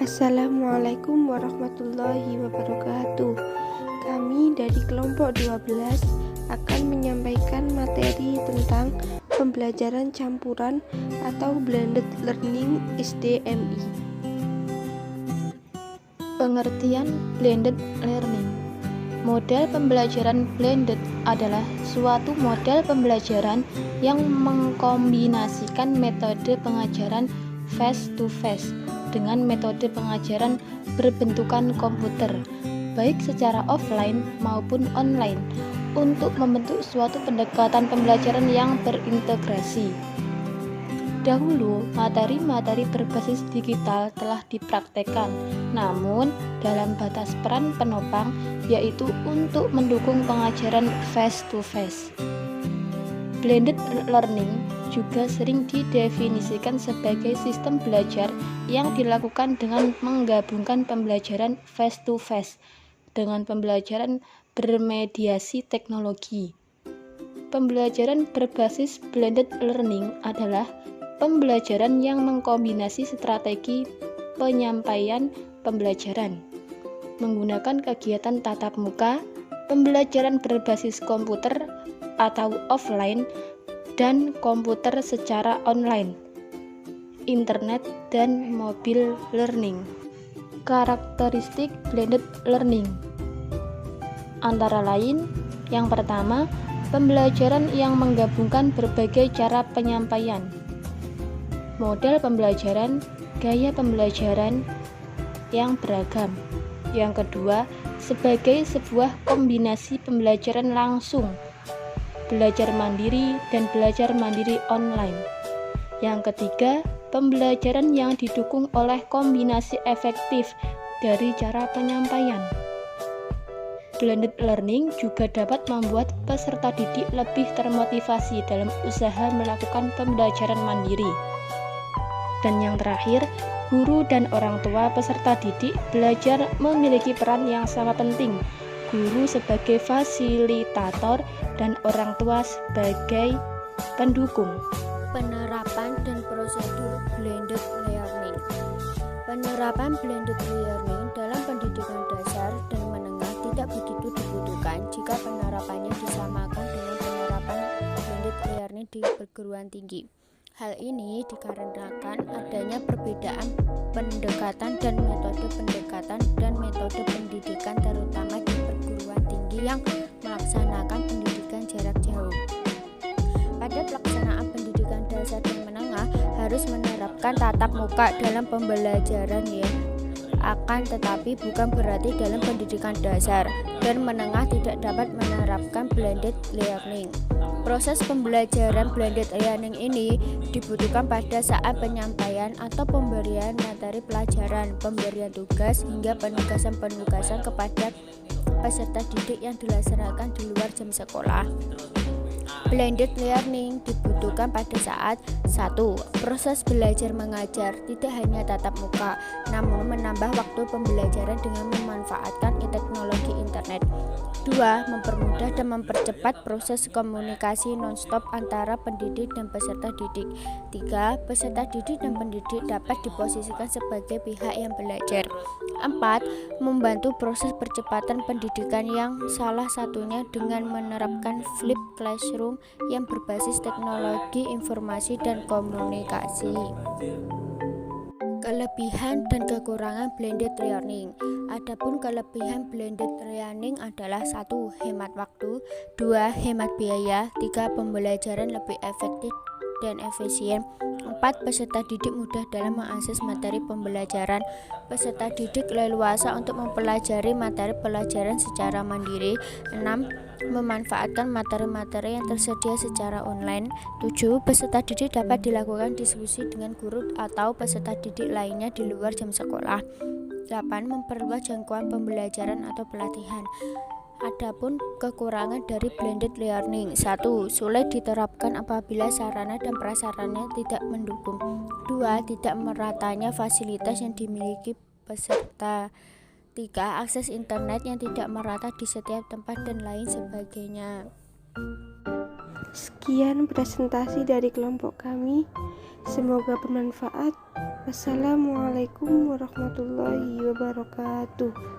Assalamualaikum warahmatullahi wabarakatuh. Kami dari kelompok 12 akan menyampaikan materi tentang pembelajaran campuran atau blended learning SDMI. Pengertian blended learning. Model pembelajaran blended adalah suatu model pembelajaran yang mengkombinasikan metode pengajaran face-to-face dengan metode pengajaran berbentukan komputer, baik secara offline maupun online, untuk membentuk suatu pendekatan pembelajaran yang berintegrasi. Dahulu, materi-materi berbasis digital telah dipraktekkan, namun dalam batas peran penopang, yaitu untuk mendukung pengajaran face-to-face. Blended learning juga sering didefinisikan sebagai sistem belajar yang dilakukan dengan menggabungkan pembelajaran face-to-face dengan pembelajaran bermediasi teknologi. Pembelajaran berbasis blended learning adalah pembelajaran yang mengkombinasi strategi penyampaian pembelajaran menggunakan kegiatan tatap muka, pembelajaran berbasis komputer atau offline, dan komputer secara online, internet, dan mobile learning. Karakteristik blended learning antara lain: yang pertama, pembelajaran yang menggabungkan berbagai cara penyampaian, model pembelajaran, gaya pembelajaran yang beragam. Yang kedua, sebagai sebuah kombinasi pembelajaran langsung, belajar mandiri, dan belajar mandiri online. Yang ketiga, pembelajaran yang didukung oleh kombinasi efektif dari cara penyampaian. Blended learning juga dapat membuat peserta didik lebih termotivasi dalam usaha melakukan pembelajaran mandiri. Dan yang terakhir, guru dan orang tua peserta didik belajar memiliki peran yang sangat penting. Guru sebagai fasilitator dan orang tua sebagai pendukung. Penerapan dan prosedur blended learning. Penerapan blended learning dalam pendidikan dasar dan menengah tidak begitu dibutuhkan jika penerapannya disamakan dengan penerapan blended learning di perguruan tinggi. Hal ini dikarenakan adanya perbedaan pendekatan dan metode pendidikan terutama di perguruan tinggi yang melaksanakan pendidikan jarak jauh. Pada pelaksanaan pendidikan dasar dan menengah harus menerapkan tatap muka dalam pembelajaran akan tetapi bukan berarti dalam pendidikan dasar dan menengah tidak dapat menerapkan blended learning. Proses pembelajaran blended learning ini dibutuhkan pada saat penyampaian atau pemberian materi pelajaran, pemberian tugas, hingga penugasan-penugasan kepada peserta didik yang dilaksanakan di luar jam sekolah. Blended learning dibutuhkan pada saat 1. Proses belajar mengajar tidak hanya tatap muka, namun menambah waktu pembelajaran dengan memanfaatkan teknologi internet. 2. Mempermudah dan mempercepat proses komunikasi non-stop antara pendidik dan peserta didik. 3. Peserta didik dan pendidik dapat diposisikan sebagai pihak yang belajar. 4. Membantu proses percepatan pendidikan yang salah satunya dengan menerapkan flipped classroom yang berbasis teknologi informasi dan komunikasi. Kelebihan dan kekurangan blended learning. Adapun kelebihan blended learning adalah 1. Hemat waktu, 2. Hemat biaya, 3. Pembelajaran lebih efektif dan efisien, 4. Peserta didik mudah dalam mengakses materi pembelajaran. Peserta didik leluasa untuk mempelajari materi pelajaran secara mandiri. 6. Memanfaatkan materi-materi yang tersedia secara online. 7. Peserta didik dapat dilakukan diskusi dengan guru atau peserta didik lainnya di luar jam sekolah. 8. Memperluas jangkauan pembelajaran atau pelatihan. Adapun kekurangan dari blended learning: 1. Sulit diterapkan apabila sarana dan prasarana tidak mendukung. 2. Tidak meratanya fasilitas yang dimiliki peserta. 3. Akses internet yang tidak merata di setiap tempat dan lain sebagainya. Sekian presentasi dari kelompok kami. Semoga bermanfaat. Wassalamualaikum warahmatullahi wabarakatuh. warahmatullahi wabarakatuh.